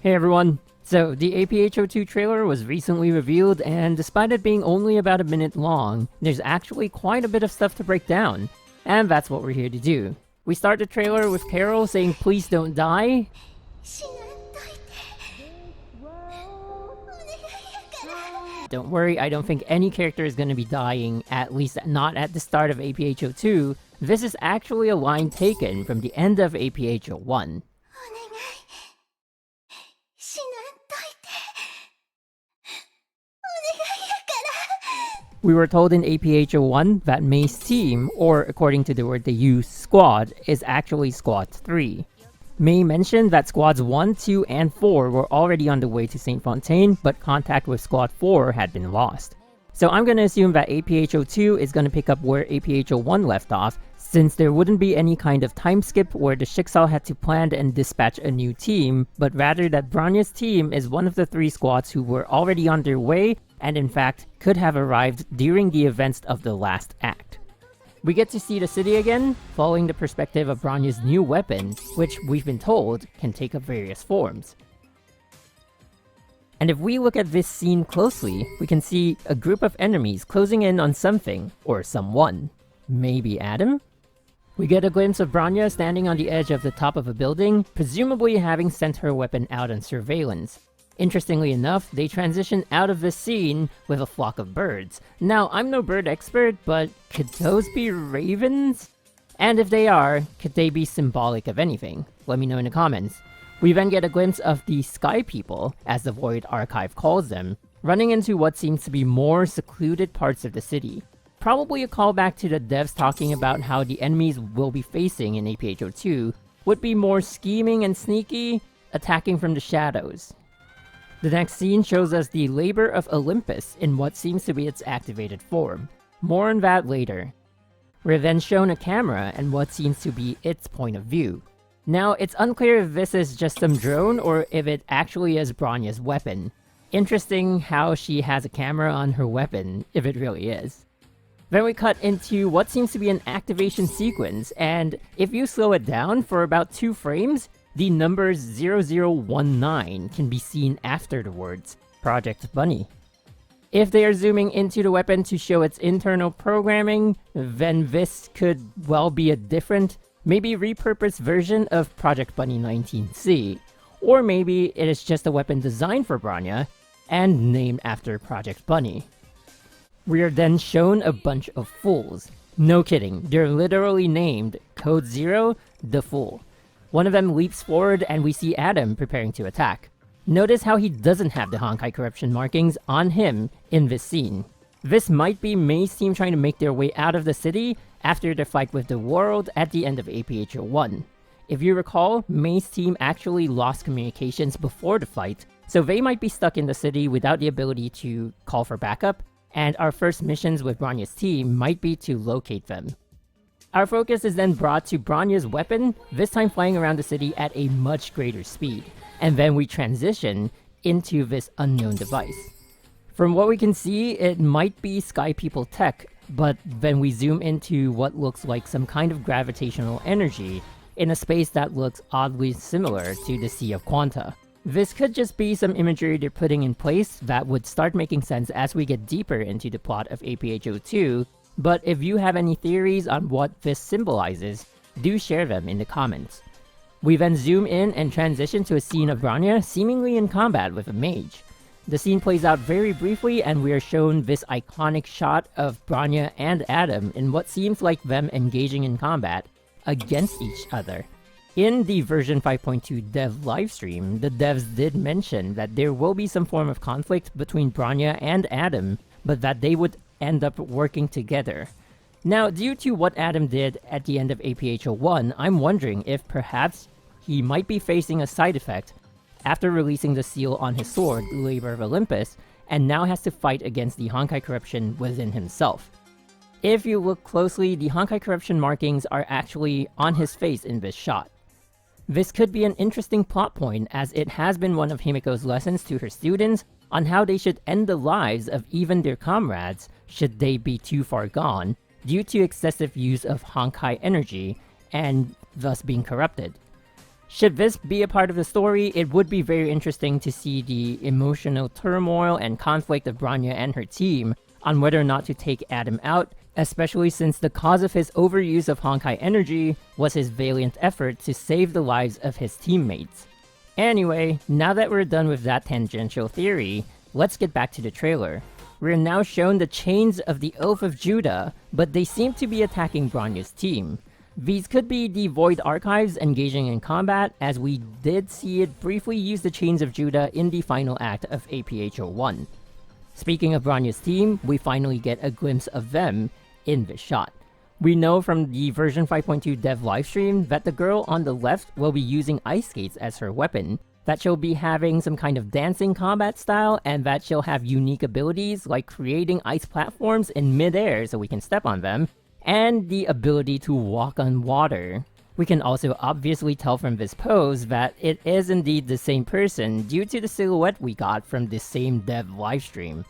Hey everyone! So, the aPHO2 trailer was recently revealed, and despite it being only about a minute long, there's actually quite a bit of stuff to break down. And that's what we're here to do. We start the trailer with Carol saying please don't die. Don't worry, I don't think any character is going to be dying, at least not at the start of aPHO2. This is actually a line taken from the end of aPHO1. We were told in aPHO1 that May's team, or according to the word they use, squad, is actually Squad 3. May mentioned that Squads 1, 2, and 4 were already on the way to St. Fontaine, but contact with Squad 4 had been lost. So I'm gonna assume that aPHO2 is gonna pick up where aPHO1 left off, since there wouldn't be any kind of time skip where the Schicksal had to plan and dispatch a new team, but rather that Branya's team is one of the 3 squads who were already on their way, and in fact, could have arrived during the events of the last act. We get to see the city again, following the perspective of Branya's new weapon, which we've been told can take up various forms. And if we look at this scene closely, we can see a group of enemies closing in on something, or someone. Maybe Adam? We get a glimpse of Branya standing on the edge of the top of a building, presumably having sent her weapon out on surveillance. Interestingly enough, they transition out of this scene with a flock of birds. Now, I'm no bird expert, but could those be ravens? And if they are, could they be symbolic of anything? Let me know in the comments. We then get a glimpse of the Sky People, as the Void Archive calls them, running into what seems to be more secluded parts of the city. Probably a callback to the devs talking about how the enemies we'll be facing in aPHO2 would be more scheming and sneaky, attacking from the shadows. The next scene shows us the labor of Olympus in what seems to be its activated form. More on that later. We're then shown a camera and what seems to be its point of view. Now, it's unclear if this is just some drone or if it actually is Branya's weapon. Interesting how she has a camera on her weapon, if it really is. Then we cut into what seems to be an activation sequence, and if you slow it down for about 2 frames, the numbers 0019 can be seen after the words Project Bunny. If they are zooming into the weapon to show its internal programming, then this could well be a different, maybe repurposed version of Project Bunny 19C. Or maybe it is just a weapon designed for Branya and named after Project Bunny. We are then shown a bunch of fools. No kidding, they're literally named Code Zero, the Fool. One of them leaps forward and we see Adam preparing to attack. Notice how he doesn't have the Honkai corruption markings on him in this scene. This might be May's team trying to make their way out of the city after their fight with the world at the end of aPHO1. If you recall, May's team actually lost communications before the fight, so they might be stuck in the city without the ability to call for backup, and our first missions with Branya's team might be to locate them. Our focus is then brought to Branya's weapon, this time flying around the city at a much greater speed, and then we transition into this unknown device. From what we can see, it might be Sky People tech, but then we zoom into what looks like some kind of gravitational energy in a space that looks oddly similar to the Sea of Quanta. This could just be some imagery they're putting in place that would start making sense as we get deeper into the plot of aPHO2, but if you have any theories on what this symbolizes, do share them in the comments. We then zoom in and transition to a scene of Branya seemingly in combat with a mage. The scene plays out very briefly and we are shown this iconic shot of Branya and Adam in what seems like them engaging in combat against each other. In the version 5.2 dev livestream, the devs did mention that there will be some form of conflict between Branya and Adam, but that they would end up working together. Now, due to what Adam did at the end of aPHO1, I'm wondering if perhaps he might be facing a side effect after releasing the seal on his sword, Labor of Olympus, and now has to fight against the Honkai corruption within himself. If you look closely, the Honkai corruption markings are actually on his face in this shot. This could be an interesting plot point, as it has been one of Himiko's lessons to her students on how they should end the lives of even their comrades should they be too far gone, due to excessive use of Honkai energy, and thus being corrupted. Should this be a part of the story, it would be very interesting to see the emotional turmoil and conflict of Bronya and her team on whether or not to take Adam out, especially since the cause of his overuse of Honkai energy was his valiant effort to save the lives of his teammates. Anyway, now that we're done with that tangential theory, let's get back to the trailer. We're now shown the chains of the Oath of Judah, but they seem to be attacking Bronya's team. These could be the Void Archives engaging in combat, as we did see it briefly use the Chains of Judah in the final act of aPHO 1. Speaking of Bronya's team, we finally get a glimpse of them in this shot. We know from the version 5.2 dev livestream that the girl on the left will be using ice skates as her weapon, that she'll be having some kind of dancing combat style, and that she'll have unique abilities like creating ice platforms in midair so we can step on them, and the ability to walk on water. We can also obviously tell from this pose that it is indeed the same person due to the silhouette we got from the same dev livestream.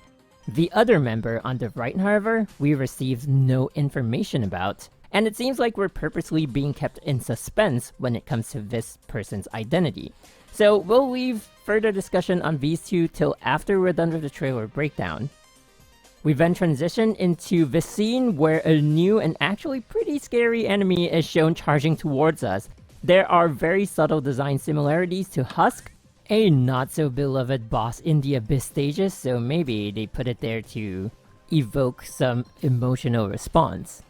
The other member on the right, however, we received no information about, and it seems like we're purposely being kept in suspense when it comes to this person's identity. So we'll leave further discussion on these two till after we're done with the trailer breakdown. We then transition into the scene where a new and actually pretty scary enemy is shown charging towards us. There are very subtle design similarities to Husk, a not-so-beloved boss in the Abyss stages, so maybe they put it there to evoke some emotional response.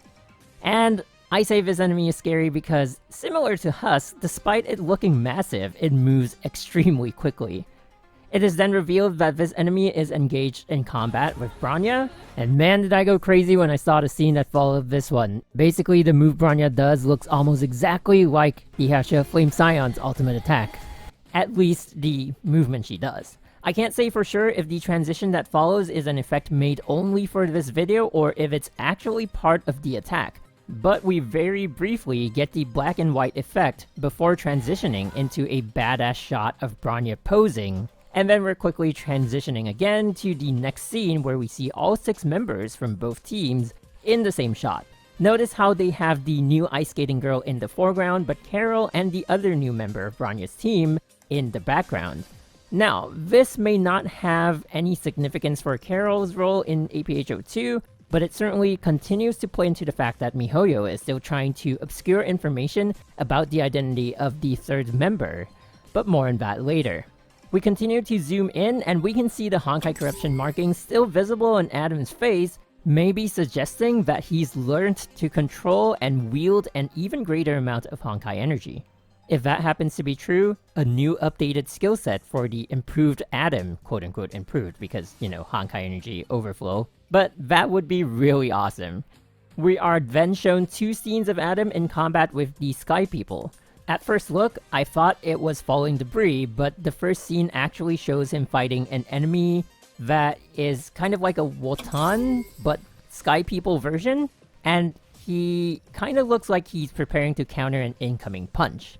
And I say this enemy is scary because, similar to Husk, despite it looking massive, it moves extremely quickly. It is then revealed that this enemy is engaged in combat with Bronya, and man did I go crazy when I saw the scene that followed this one. Basically, the move Bronya does looks almost exactly like the Hashira Flame Scion's ultimate attack. At least, the movement she does. I can't say for sure if the transition that follows is an effect made only for this video or if it's actually part of the attack, but we very briefly get the black and white effect before transitioning into a badass shot of Bronya posing. And then we're quickly transitioning again to the next scene where we see all 6 members from both teams in the same shot. Notice how they have the new ice skating girl in the foreground, but Carol and the other new member of Bronya's team in the background. Now, this may not have any significance for Carol's role in aPHO 2, but it certainly continues to play into the fact that MiHoYo is still trying to obscure information about the identity of the 3rd member, but more on that later. We continue to zoom in and we can see the Honkai corruption markings still visible on Adam's face, maybe suggesting that he's learned to control and wield an even greater amount of Honkai energy. If that happens to be true, a new updated skill set for the improved Adam, quote-unquote improved because, you know, Honkai energy overflow, but that would be really awesome. We are then shown 2 scenes of Adam in combat with the Sky People. At first look, I thought it was falling debris, but the first scene actually shows him fighting an enemy that is kind of like a Wotan, but Sky People version, and he kind of looks like he's preparing to counter an incoming punch.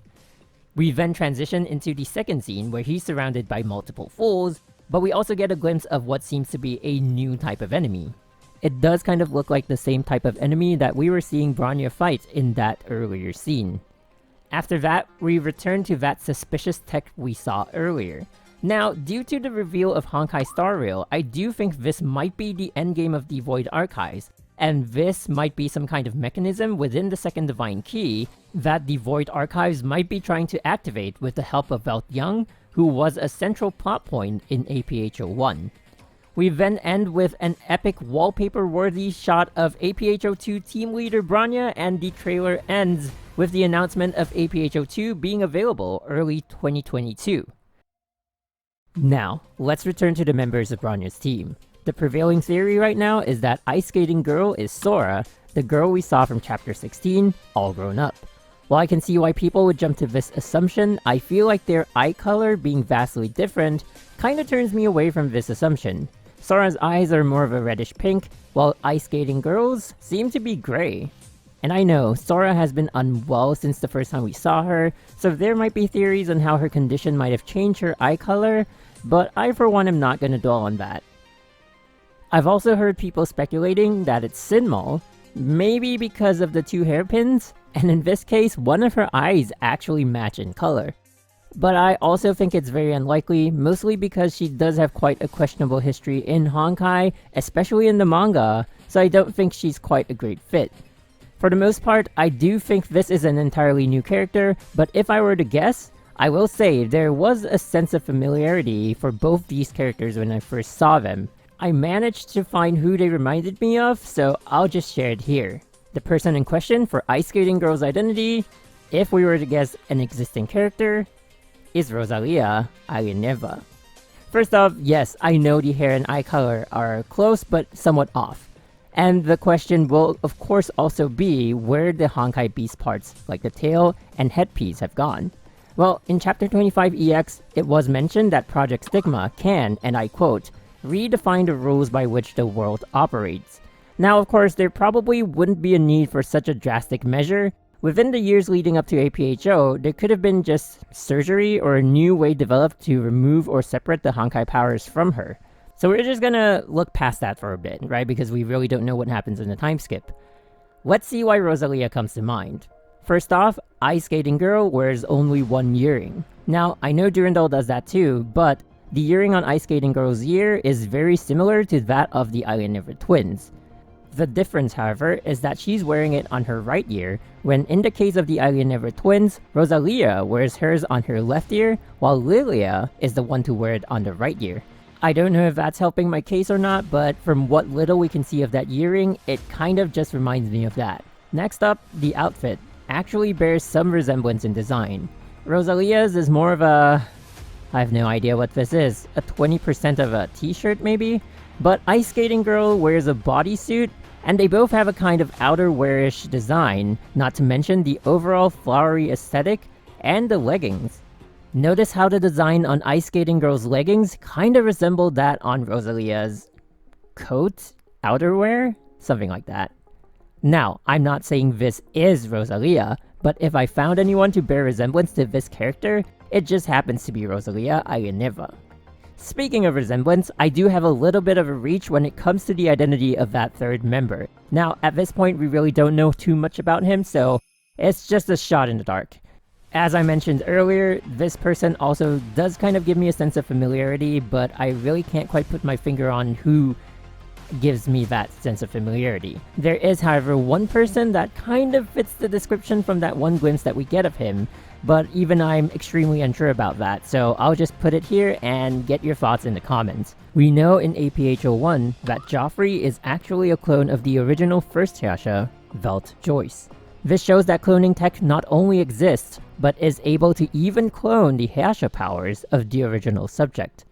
We then transition into the second scene where he's surrounded by multiple fools, but we also get a glimpse of what seems to be a new type of enemy. It does kind of look like the same type of enemy that we were seeing Bronya fight in that earlier scene. After that, we return to that suspicious tech we saw earlier. Now, due to the reveal of Honkai Star Rail, I do think this might be the endgame of the Void Archives, and this might be some kind of mechanism within the second Divine Key that the Void Archives might be trying to activate with the help of Velt Young, who was a central plot point in aPHO 1. We then end with an epic wallpaper-worthy shot of aPHO 2 team leader Bronya, and the trailer ends with the announcement of aPHO 2 being available early 2022. Now, let's return to the members of Bronya's team. The prevailing theory right now is that Ice Skating Girl is Sora, the girl we saw from Chapter 16, all grown up. While I can see why people would jump to this assumption, I feel like their eye color being vastly different kinda turns me away from this assumption. Sora's eyes are more of a reddish pink, while Ice Skating Girl's seem to be gray. And I know, Sora has been unwell since the first time we saw her, so there might be theories on how her condition might have changed her eye color, but I for one am not gonna dwell on that. I've also heard people speculating that it's Sinmol, maybe because of the 2 hairpins, and in this case, one of her eyes actually match in color. but I also think it's very unlikely, mostly because she does have quite a questionable history in Honkai, especially in the manga, so I don't think she's quite a great fit. For the most part, I do think this is an entirely new character, but if I were to guess, I will say there was a sense of familiarity for both these characters when I first saw them. I managed to find who they reminded me of, so I'll just share it here. The person in question for Ice Skating Girl's identity, if we were to guess an existing character, is Rosalia Alieneva. First off, yes, I know the hair and eye color are close but somewhat off. And the question will of course also be where the Honkai Beast parts like the tail and headpiece have gone. Well, in Chapter 25 EX, it was mentioned that Project Stigma can, and I quote, redefine the rules by which the world operates. Now of course there probably wouldn't be a need for such a drastic measure. Within the years leading up to aPHO, there could have been just surgery or a new way developed to remove or separate the Honkai powers from her. So we're just gonna look past that for a bit, right? Because we really don't know what happens in the time skip. Let's see why Rosalia comes to mind. First off, Ice Skating Girl wears only one earring. Now, I know Durandal does that too, but the earring on Ice Skating Girl's ear is very similar to that of the Alieneva twins. The difference, however, is that she's wearing it on her right ear, when in the case of the Alieneva twins, Rosalia wears hers on her left ear, while Lilia is the one to wear it on the right ear. I don't know if that's helping my case or not, but from what little we can see of that earring, it kind of just reminds me of that. Next up, the outfit actually bears some resemblance in design. Rosalia's is more of a... I have no idea what this is. A 20% of a t-shirt maybe? But Ice Skating Girl wears a bodysuit, and they both have a kind of outerwear-ish design, not to mention the overall flowery aesthetic and the leggings. Notice how the design on Ice Skating Girl's leggings kinda resembled that on Rosalia's coat? Outerwear? Something like that. Now, I'm not saying this is Rosalia, but if I found anyone to bear resemblance to this character, it just happens to be Rosalia Alieneva. Speaking of resemblance, I do have a little bit of a reach when it comes to the identity of that third member. Now, at this point, we really don't know too much about him, so it's just a shot in the dark. As I mentioned earlier, this person also does kind of give me a sense of familiarity, but I really can't quite put my finger on who gives me that sense of familiarity. There is, however, one person that kind of fits the description from that one glimpse that we get of him, but even I'm extremely unsure about that, so I'll just put it here and get your thoughts in the comments. We know in aPHO 1 that Joffrey is actually a clone of the original first Hyasha, Velt Joyce. This shows that cloning tech not only exists, but is able to even clone the Hyasha powers of the original subject.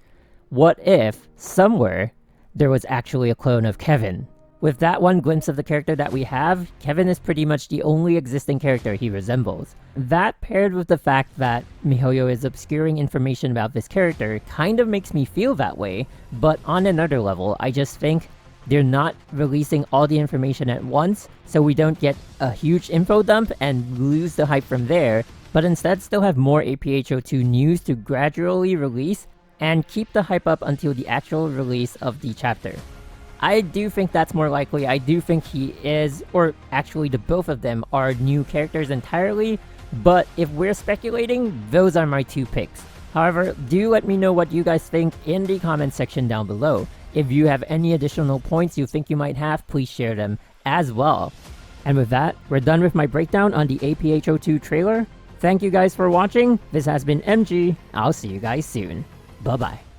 What if, somewhere, there was actually a clone of Kevin? With that one glimpse of the character that we have, Kevin is pretty much the only existing character he resembles. That paired with the fact that MiHoYo is obscuring information about this character kind of makes me feel that way, but on another level, I just think they're not releasing all the information at once, so we don't get a huge info dump and lose the hype from there, but instead still have more aPHO 2 news to gradually release and keep the hype up until the actual release of the chapter. I do think that's more likely. I do think he is, or actually the both of them are new characters entirely, but if we're speculating, those are my two picks. However, do let me know what you guys think in the comment section down below. If you have any additional points you think you might have, please share them as well. And with that, we're done with my breakdown on the aPHO 2 trailer. Thank you guys for watching. This has been MG. I'll see you guys soon. Bye bye.